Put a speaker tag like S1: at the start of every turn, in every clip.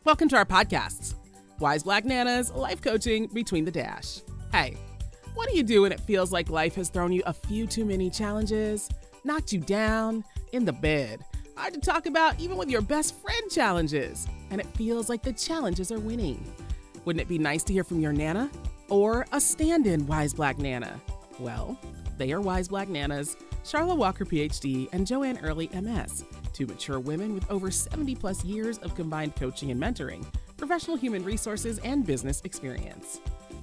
S1: Welcome to our podcasts, Wise Black Nanas, Life Coaching Between the Dash. Hey, what do you do when it feels like life has thrown you a few too many challenges, knocked you down, in the bed, hard to talk about even with your best friend challenges, and it feels like the challenges are winning? Wouldn't it be nice to hear from your Nana? Or a stand-in Wise Black Nana? Well, they are Wise Black Nanas, Charlotte Walker, PhD, and Joanne Early, MS, two mature women with over 70 plus years of combined coaching and mentoring, professional human resources, and business experience.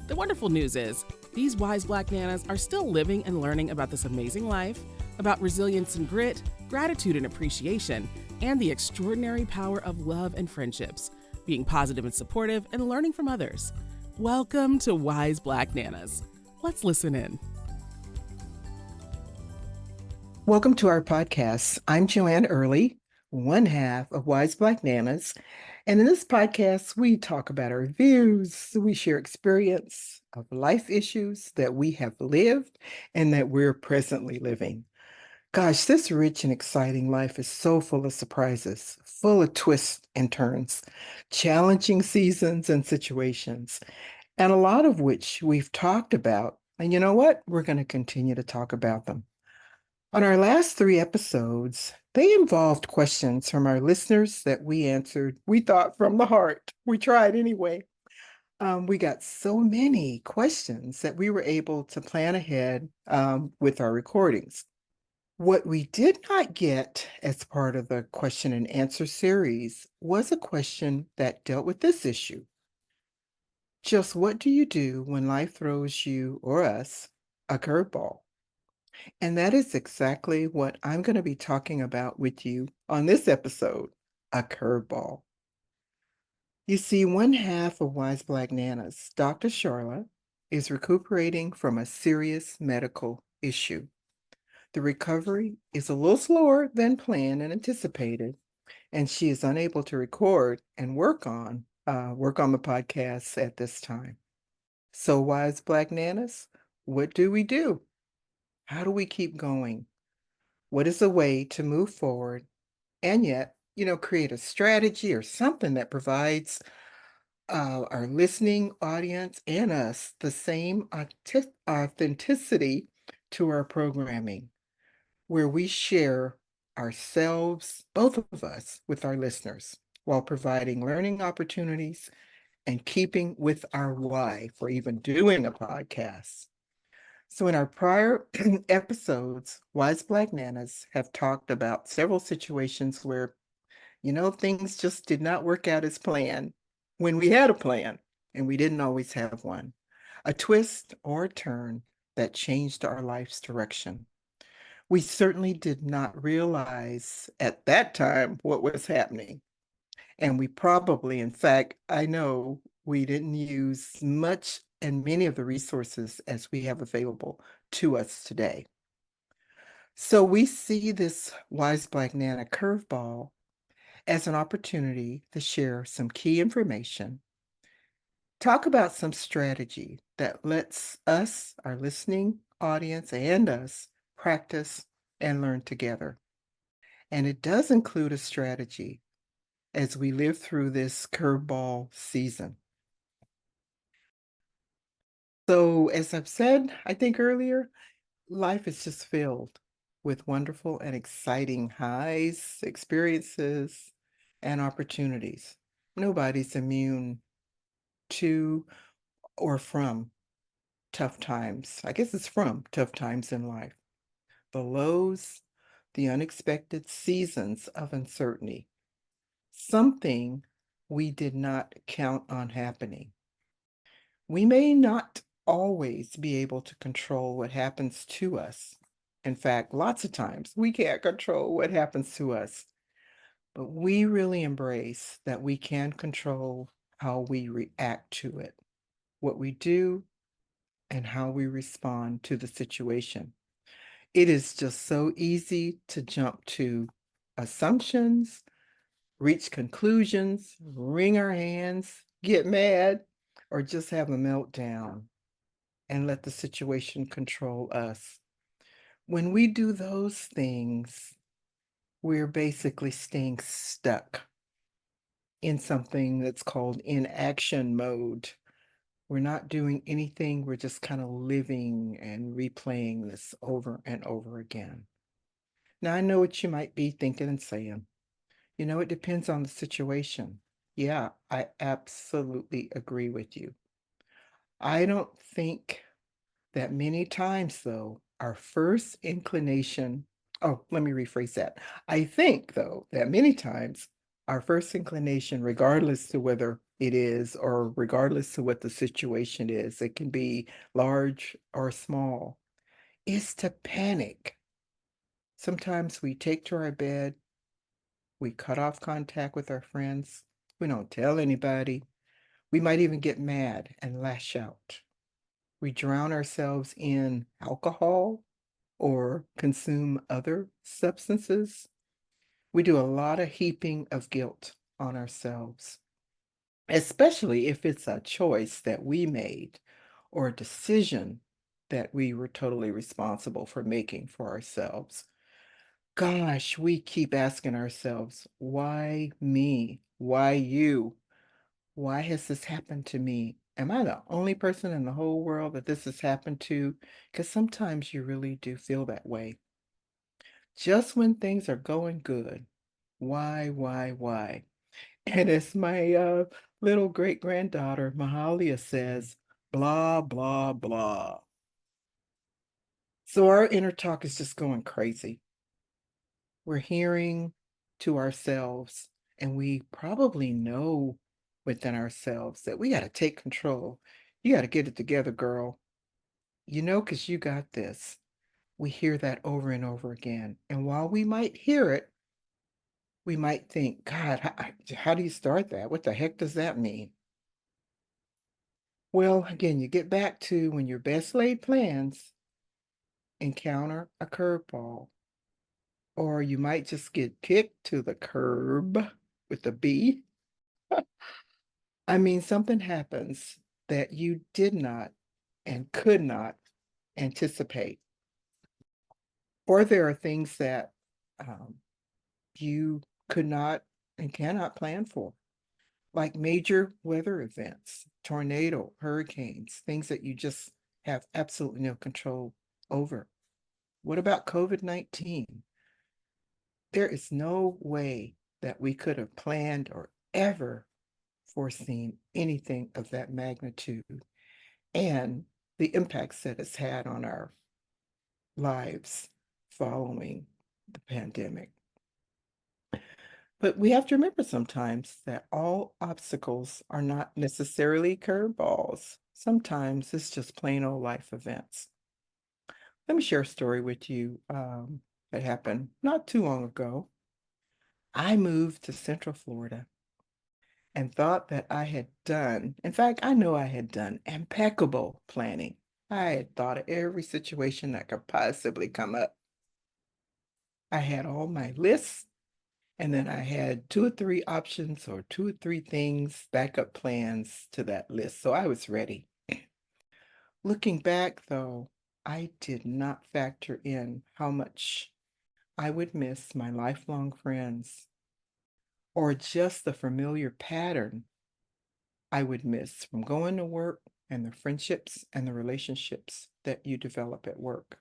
S1: The wonderful news is, these Wise Black Nanas are still living and learning about this amazing life, about resilience and grit, gratitude and appreciation, and the extraordinary power of love and friendships, being positive and supportive, and learning from others. Welcome to Wise Black Nanas. Let's listen in.
S2: Welcome to our podcast. I'm Joanne Early, one half of Wise Black Nanas. And in this podcast, we talk about our views, we share experience of life issues that we have lived and that we're presently living. Gosh, this rich and exciting life is so full of surprises, full of twists and turns, challenging seasons and situations, and a lot of which we've talked about. And you know what? We're going to continue to talk about them. On our last 3 episodes, they involved questions from our listeners that we answered, we thought, from the heart. We tried anyway. We got so many questions that we were able to plan ahead with our recordings. What we did not get as part of the question and answer series was a question that dealt with this issue. Just what do you do when life throws you or us a curveball? And that is exactly what I'm going to be talking about with you on this episode, a curveball. You see, one half of Wise Black Nanas, Dr. Charlotte, is recuperating from a serious medical issue. The recovery is a little slower than planned and anticipated, and she is unable to record and work on the podcast at this time. So, Wise Black Nanas, what do we do? How do we keep going? What is a way to move forward and yet, create a strategy or something that provides our listening audience and us the same authenticity to our programming, where we share ourselves, both of us, with our listeners while providing learning opportunities and keeping with our why for even doing a podcast. So in our prior episodes, Wise Black Nanas have talked about several situations where, things just did not work out as planned when we had a plan and we didn't always have one. A twist or a turn that changed our life's direction. We certainly did not realize at that time what was happening. And we probably, in fact, I know we didn't use much and many of the resources as we have available to us today. So we see this Wise Black Nana curveball as an opportunity to share some key information, talk about some strategy that lets us, our listening audience, and us practice and learn together. And it does include a strategy as we live through this curveball season. So, as I've said, I think earlier, life is just filled with wonderful and exciting highs, experiences, and opportunities. Nobody's immune to or from tough times. I guess it's from tough times in life. The lows, the unexpected seasons of uncertainty, something we did not count on happening. We may not always be able to control what happens to us. In fact, lots of times we can't control what happens to us, but we really embrace that we can control how we react to it, what we do, and how we respond to the situation. It is just so easy to jump to assumptions, reach conclusions, wring our hands, get mad, or just have a meltdown and let the situation control us. When we do those things, we're basically staying stuck. in something that's called inaction mode. We're not doing anything, we're just kind of living and replaying this over and over again. Now, I know what you might be thinking and saying. It depends on the situation. Yeah, I absolutely agree with you. I don't think that many times, though, our first inclination, oh, let me rephrase that. I think, though, that many times our first inclination, regardless to whether it is or regardless to what the situation is, it can be large or small, is to panic. Sometimes we take to our bed, we cut off contact with our friends, we don't tell anybody, we might even get mad and lash out. We drown ourselves in alcohol or consume other substances. We do a lot of heaping of guilt on ourselves, especially if it's a choice that we made or a decision that we were totally responsible for making for ourselves. Gosh, we keep asking ourselves, why me? Why you? Why has this happened to me? Am I the only person in the whole world that this has happened to? Because sometimes you really do feel that way. Just when things are going good, why? And as my little great granddaughter, Mahalia, says, blah, blah, blah. So our inner talk is just going crazy. We're hearing to ourselves, and we probably know within ourselves that we got to take control. You got to get it together, girl. Because you got this. We hear that over and over again. And while we might hear it, we might think, God, how do you start that? What the heck does that mean? Well, again, you get back to when your best laid plans encounter a curveball, or you might just get kicked to the curb with a B. I mean, something happens that you did not and could not anticipate, or there are things that um, you could not and cannot plan for, like major weather events, tornado, hurricanes, things that you just have absolutely no control over. What about COVID-19? There is no way that we could have planned or ever foreseen anything of that magnitude and the impacts that it's had on our lives following the pandemic. But we have to remember sometimes that all obstacles are not necessarily curveballs. Sometimes it's just plain old life events. Let me share a story with you that happened not too long ago. I moved to Central Florida and thought that I had done, in fact, I know I had done impeccable planning. I had thought of every situation that could possibly come up. I had all my lists, and then I had two or three options or two or three things, backup plans to that list. So I was ready. Looking back, though, I did not factor in how much I would miss my lifelong friends or just the familiar pattern I would miss from going to work and the friendships and the relationships that you develop at work.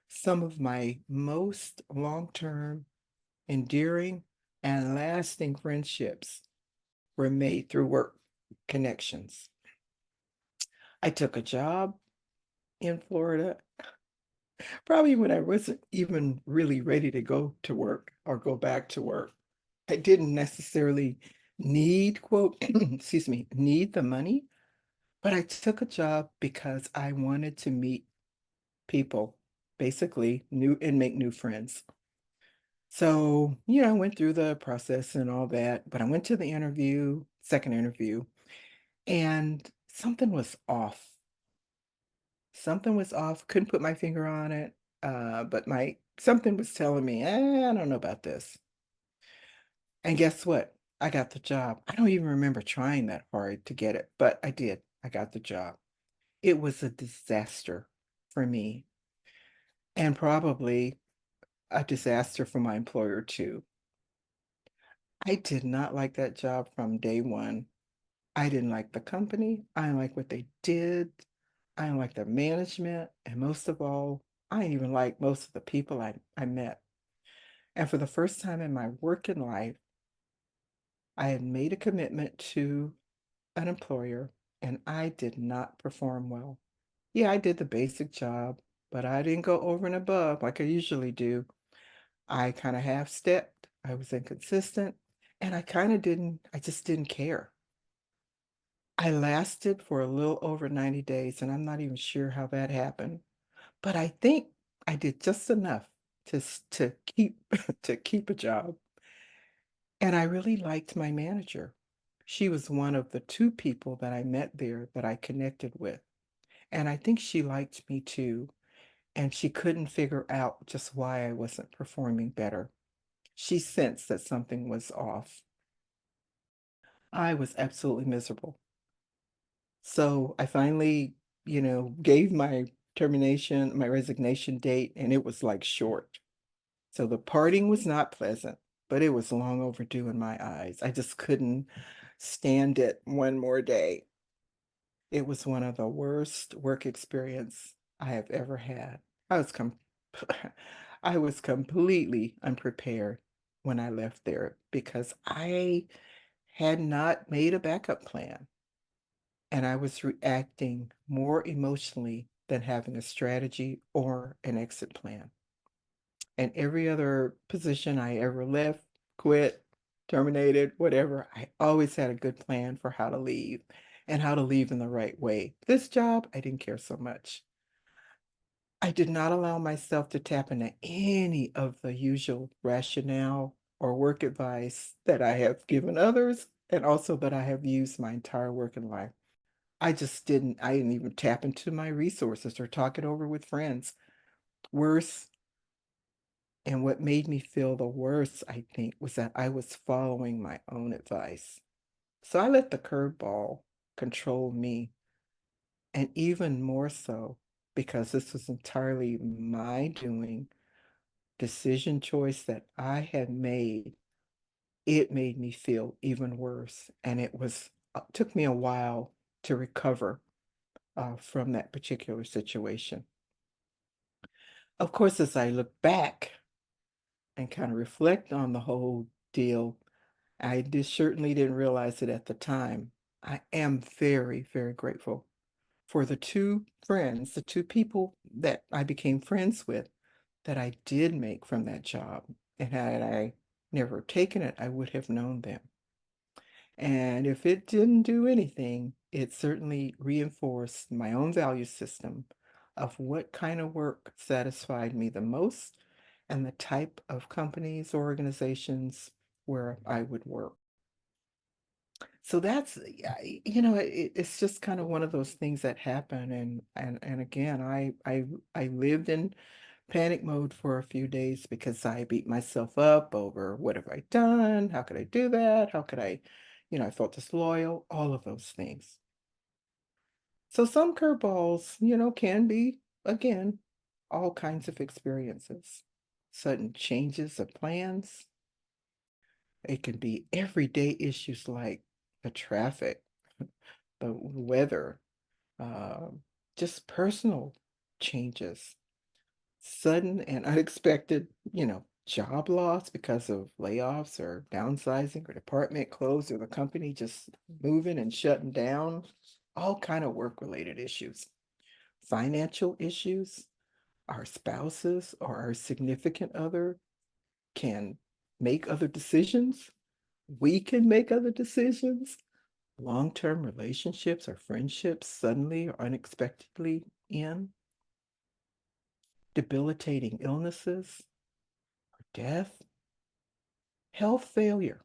S2: Some of my most long term, endearing, and lasting friendships were made through work connections. I took a job in Florida, probably when I wasn't even really ready to go to work or go back to work. I didn't necessarily need, quote, excuse me, need the money, but I took a job because I wanted to meet people, basically new and make new friends. So, I went through the process and all that, but I went to the interview, second interview, and something was off. Something was off. Couldn't put my finger on it. But my something was telling me, I don't know about this. And guess what? I got the job. I don't even remember trying that hard to get it, but I did. I got the job. It was a disaster for me and probably a disaster for my employer too. I did not like that job from day one. I didn't like the company. I didn't like what they did. I didn't like their management. And most of all, I didn't even like most of the people I met. And for the first time in my working life, I had made a commitment to an employer and I did not perform well. Yeah, I did the basic job, but I didn't go over and above like I usually do. I kind of half stepped, I was inconsistent, and I just didn't care. I lasted for a little over 90 days, and I'm not even sure how that happened, but I think I did just enough to keep to keep a job. And I really liked my manager. She was one of the two people that I met there that I connected with. And I think she liked me too. And she couldn't figure out just why I wasn't performing better. She sensed that something was off. I was absolutely miserable. So I finally, gave my resignation date, and it was like short. So the parting was not pleasant, but it was long overdue in my eyes. I just couldn't stand it one more day. It was one of the worst work experience I have ever had. I was com I was completely unprepared when I left there because I had not made a backup plan and I was reacting more emotionally than having a strategy or an exit plan. And every other position I ever left, quit, terminated, whatever, I always had a good plan for how to leave and how to leave in the right way. This job, I didn't care so much. I did not allow myself to tap into any of the usual rationale or work advice that I have given others and also that I have used my entire working life. I didn't even tap into my resources or talk it over with friends. Worse, and what made me feel the worst, I think, was that I was following my own advice. So I let the curveball control me, and even more so because this was entirely my doing, decision choice that I had made, it made me feel even worse. And took me a while to recover from that particular situation. Of course, as I look back and kind of reflect on the whole deal, certainly didn't realize it at the time. I am very, very grateful for the two friends, the two people that I became friends with that I did make from that job. And had I never taken it, I would have known them. And if it didn't do anything, it certainly reinforced my own value system of what kind of work satisfied me the most and the type of companies or organizations where I would work. So that's, yeah, it's just kind of one of those things that happen. And again, I lived in panic mode for a few days because I beat myself up over what have I done? How could I do that? How could I felt disloyal, all of those things. So some curveballs, can be, again, all kinds of experiences. Sudden changes of plans. It can be everyday issues like the traffic, the weather, uh, just personal changes, sudden and unexpected, job loss because of layoffs or downsizing or department closed or the company just moving and shutting down, all kind of work-related issues. Financial issues, our spouses or our significant other can make other decisions. We can make other decisions. Long-term relationships or friendships suddenly or unexpectedly end. Debilitating illnesses or death, health failure.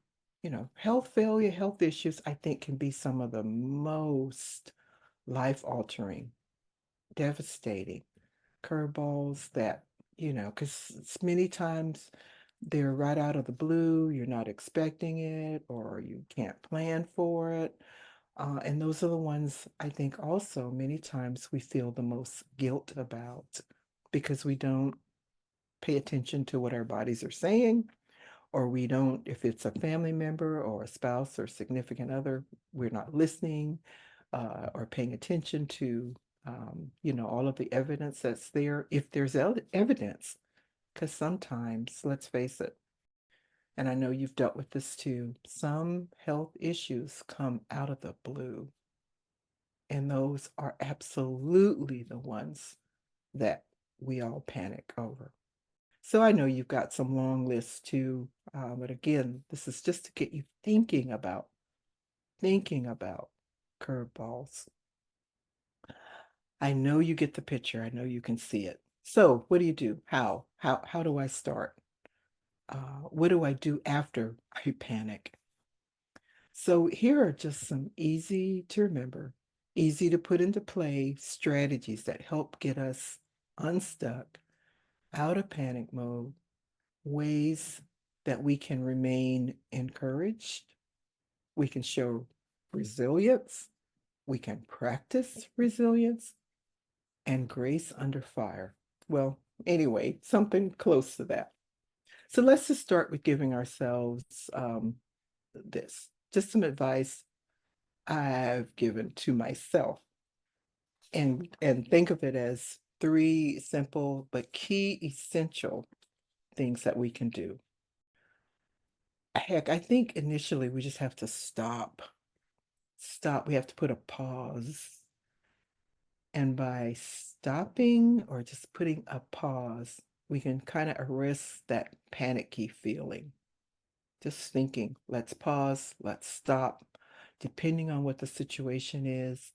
S2: Health failure, health issues, I think can be some of the most life-altering, devastating curveballs that, because many times they're right out of the blue, you're not expecting it, or you can't plan for it. And those are the ones I think also many times we feel the most guilt about because we don't pay attention to what our bodies are saying or we don't, if it's a family member or a spouse or significant other, we're not listening or paying attention to, all of the evidence that's there, if there's evidence, because sometimes, let's face it, and I know you've dealt with this too, some health issues come out of the blue, and those are absolutely the ones that we all panic over. So I know you've got some long lists too, but again, this is just to get you thinking about curveballs. I know you get the picture. I know you can see it. So what do you do? How do I start? What do I do after I panic? So here are just some easy to remember, easy to put into play strategies that help get us unstuck, out of panic mode, ways that we can remain encouraged, we can show resilience, we can practice resilience and grace under fire. Well, anyway, something close to that. So let's just start with giving ourselves this, just some advice I've given to myself, and think of it as three simple but key essential things that we can do. Heck, I think initially we just have to stop. We have to put a pause. And by stopping or just putting a pause, we can kind of arrest that panicky feeling. Just thinking, let's pause, let's stop. Depending on what the situation is,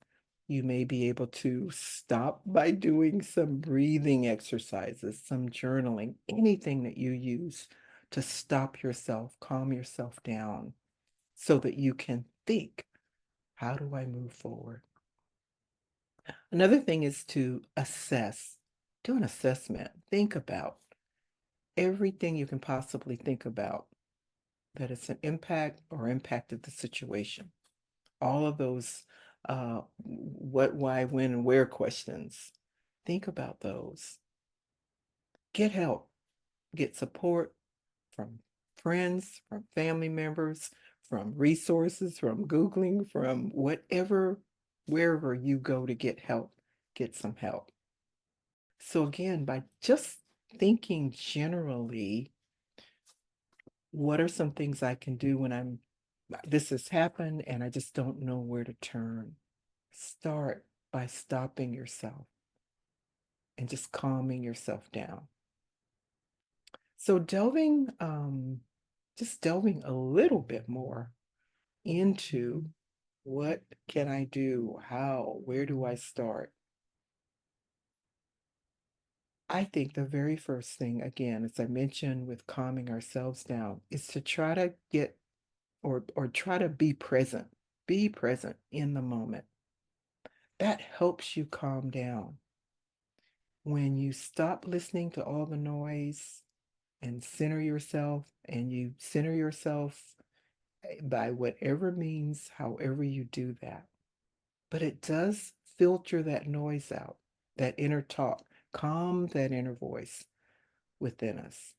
S2: you may be able to stop by doing some breathing exercises, some journaling, anything that you use to stop yourself, calm yourself down so that you can think, how do I move forward? Another thing is to assess, do an assessment, think about everything you can possibly think about that it's an impact or impacted the situation. All of those what, why, when, and where questions. Think about those. Get help, get support from friends, from family members, from resources, from Googling, from whatever, wherever you go to get help, get some help. So again, by just thinking generally, what are some things I can do when this has happened and I just don't know where to turn? Start by stopping yourself and just calming yourself down. So just delving a little bit more into what can I do? How? Where do I start? I think the very first thing, again, as I mentioned with calming ourselves down, is to try to get or try to be present. Be present in the moment. That helps you calm down. When you stop listening to all the noise and center yourself, and you center yourself by whatever means, however you do that. But it does filter that noise out, that inner talk, calm that inner voice within us.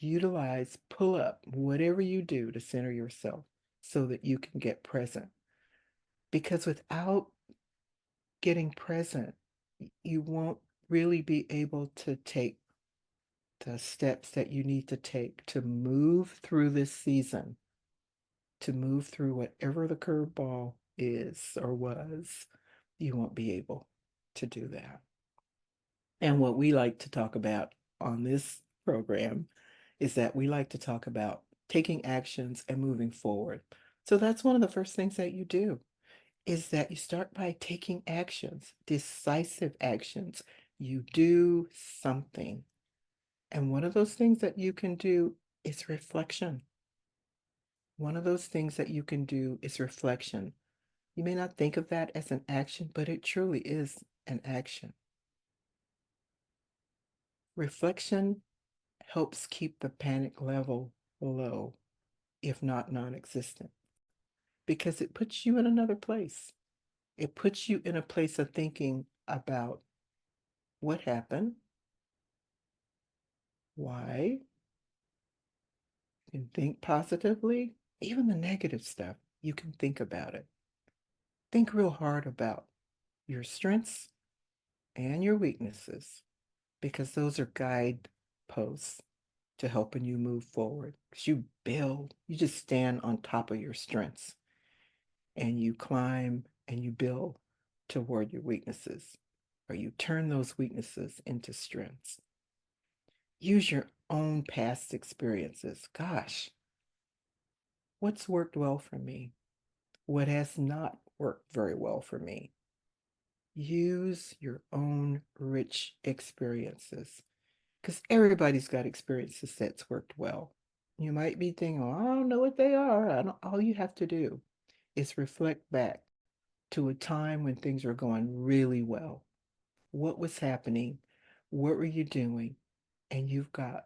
S2: Utilize, pull up, whatever you do to center yourself so that you can get present. Because without getting present, you won't really be able to take the steps that you need to take to move through this season, to move through whatever the curveball is or was. You won't be able to do that. And what we like to talk about on this program is that we like to talk about taking actions and moving forward. So that's one of the first things that you do, is that you start by taking actions, decisive actions. You do something. And one of those things that you can do is reflection. One of those things that you can do is reflection. You may not think of that as an action, but it truly is an action. Reflection helps keep the panic level low, if not non existent, because it puts you in another place. It puts you in a place of thinking about what happened, why, You can think positively, even the negative stuff. You can think about it. Think real hard about your strengths and your weaknesses because those are guideposts to helping you move forward. Because you build, you just stand on top of your strengths and you climb and you build toward your weaknesses, or you turn those weaknesses into strengths. Use your own past experiences. Gosh, what's worked well for me? What has not worked very well for me? Use your own rich experiences because everybody's got experiences that's worked well. You might be thinking, oh, I don't know what they are. I don't, all you have to do is reflect back to a time when things were going really well. What was happening? What were you doing? And you've got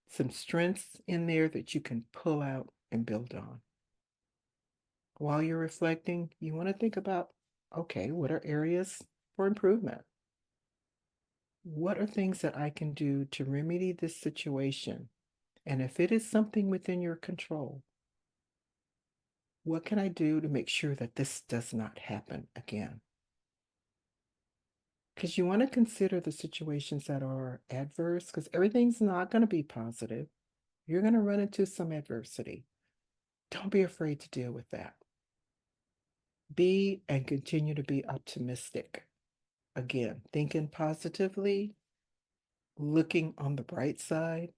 S2: some strengths in there that you can pull out and build on. While you're reflecting, you want to think about, okay, what are areas for improvement? What are things that I can do to remedy this situation? And if it is something within your control, what can I do to make sure that this does not happen again? Because you want to consider the situations that are adverse, because everything's not going to be positive. You're going to run into some adversity. Don't be afraid to deal with that. Be and continue to be optimistic. Again, thinking positively, looking on the bright side.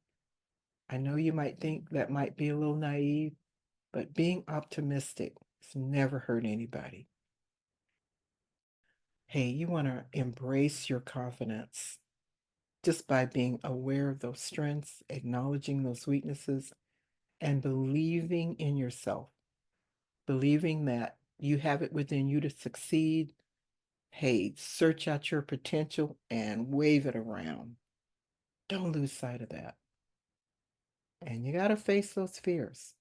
S2: I know you might think that might be a little naive, but being optimistic has never hurt anybody. Hey, you want to embrace your confidence just by being aware of those strengths, acknowledging those weaknesses, and believing in yourself, believing that you have it within you to succeed. Hey, search out your potential and wave it around. Don't lose sight of that. And you got to face those fears.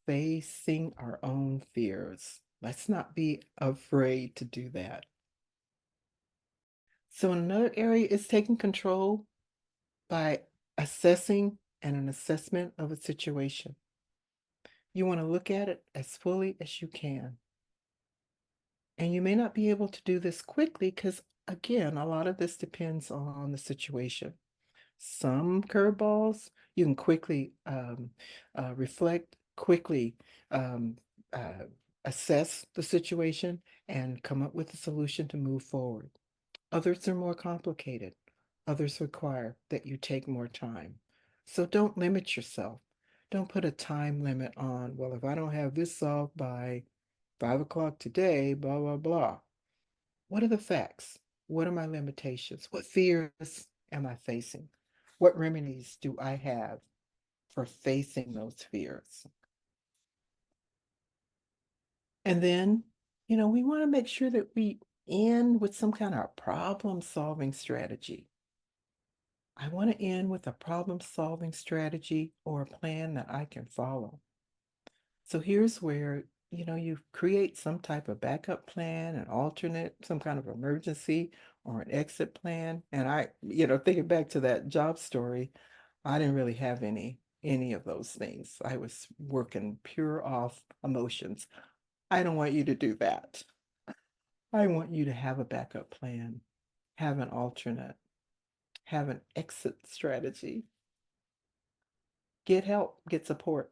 S2: Facing our own fears. Let's not be afraid to do that. So, another area is taking control by assessing and an assessment of a situation. You want to look at it as fully as you can. And you may not be able to do this quickly because, again, a lot of this depends on the situation. Some curveballs you can quickly reflect, quickly um, uh, assess the situation, and come up with a solution to move forward. Others are more complicated. Others require that you take more time. So don't limit yourself. Don't put a time limit on, well, if I don't have this solved by 5 o'clock today, blah, blah, blah. What are the facts? What are my limitations? What fears am I facing? What remedies do I have for facing those fears? And then, we want to make sure that we end with some kind of problem solving strategy. I want to end with a problem solving strategy or a plan that I can follow. So here's where, you create some type of backup plan, an alternate, some kind of emergency or an exit plan. And thinking back to that job story, I didn't really have any of those things. I was working pure off emotions. I don't want you to do that. I want you to have a backup plan, have an alternate, have an exit strategy. Get help, get support.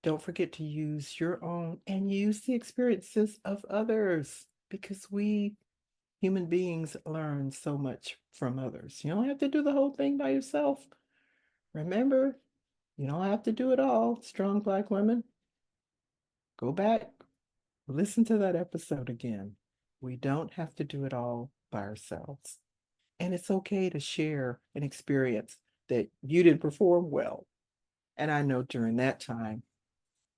S2: Don't forget to use your own and use the experiences of others because we human beings learn so much from others. You don't have to do the whole thing by yourself. Remember, you don't have to do it all. Strong Black women, go back, listen to that episode again. We don't have to do it all by ourselves. And it's okay to share an experience that you didn't perform well. And I know during that time,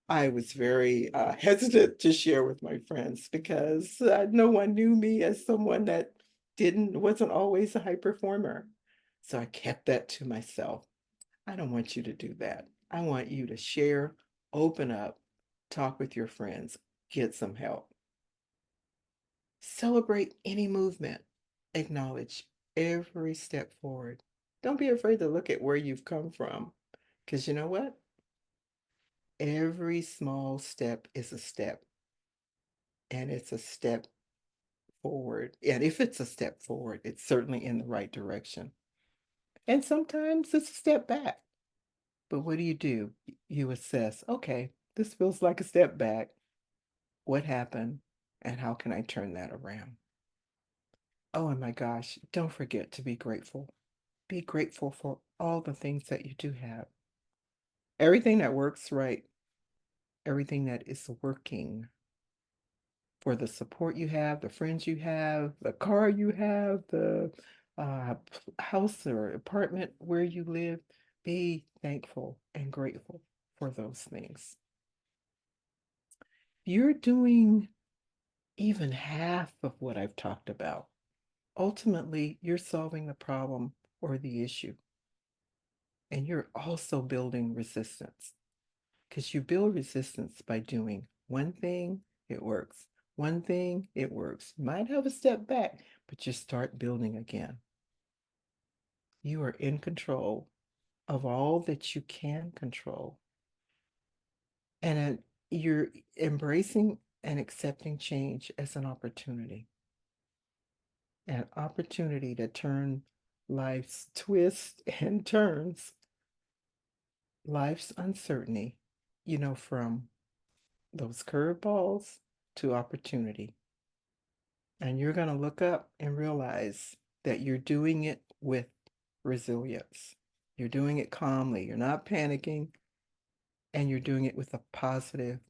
S2: I was very hesitant to share with my friends because no one knew me as someone that wasn't always a high performer. So I kept that to myself. I don't want you to do that. I want you to share, open up, talk with your friends, get some help. Celebrate any movement. Acknowledge every step forward. Don't be afraid to look at where you've come from. Because you know what? Every small step is a step, and it's a step forward. And if it's a step forward, it's certainly in the right direction. And sometimes it's a step back. But what do? You assess, okay, this feels like a step back. What happened? And how can I turn that around? Oh, and my gosh, don't forget to be grateful. Be grateful for all the things that you do have. Everything that works right, everything that is working, for the support you have, the friends you have, the car you have, the house or apartment where you live. Be thankful and grateful for those things. You're doing even half of what I've talked about. Ultimately, you're solving the problem or the issue. And you're also building resistance, because you build resistance by doing one thing, it works. One thing, it works. You might have a step back, but you start building again. You are in control of all that you can control. And you're embracing and accepting change as an opportunity to turn life's twists and turns, life's uncertainty, from those curveballs to opportunity. And you're going to look up and realize that you're doing it with resilience. You're doing it calmly. You're not panicking. And you're doing it with a positive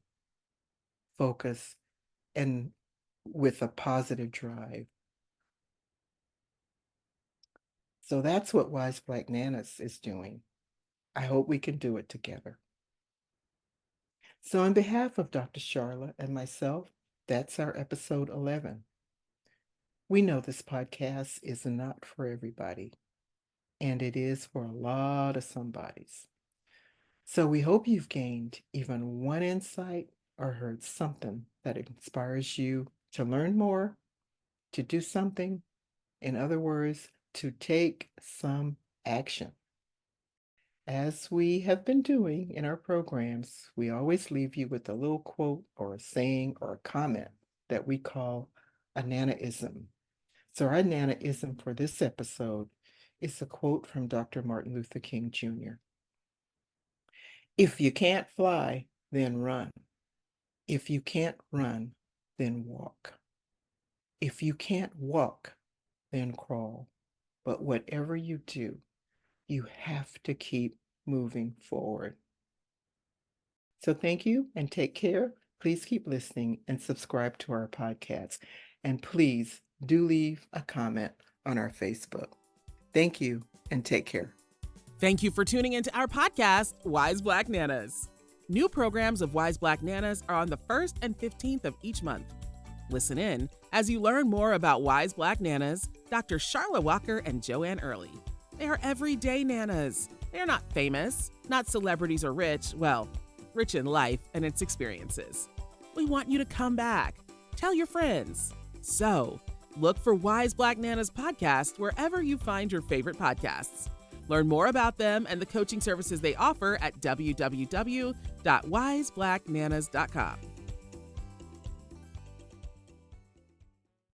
S2: focus and with a positive drive. So that's what Wise Black Nanas is doing. I hope we can do it together. So, on behalf of Dr. Charla and myself, that's our episode 11. We know this podcast is not for everybody, and it is for a lot of somebodies. So, we hope you've gained even one insight or heard something that inspires you to learn more, to do something, in other words, to take some action. As we have been doing in our programs, we always leave you with a little quote or a saying or a comment that we call a Nanaism. So, our Nanaism for this episode is a quote from Dr. Martin Luther King Jr. If you can't fly, then run. If you can't run, then walk. If you can't walk, then crawl. But whatever you do, you have to keep moving forward. So thank you and take care. Please keep listening and subscribe to our podcast. And please do leave a comment on our Facebook. Thank you and take care.
S1: Thank you for tuning into our podcast, Wise Black Nanas. New programs of Wise Black Nanas are on the 1st and 15th of each month. Listen in as you learn more about Wise Black Nanas, Dr. Charla Walker and Joanne Early. They are everyday nanas. They are not famous, not celebrities or rich, well, rich in life and its experiences. We want you to come back. Tell your friends. So, look for Wise Black Nanas podcast wherever you find your favorite podcasts. Learn more about them and the coaching services they offer at www.wiseblacknanas.com.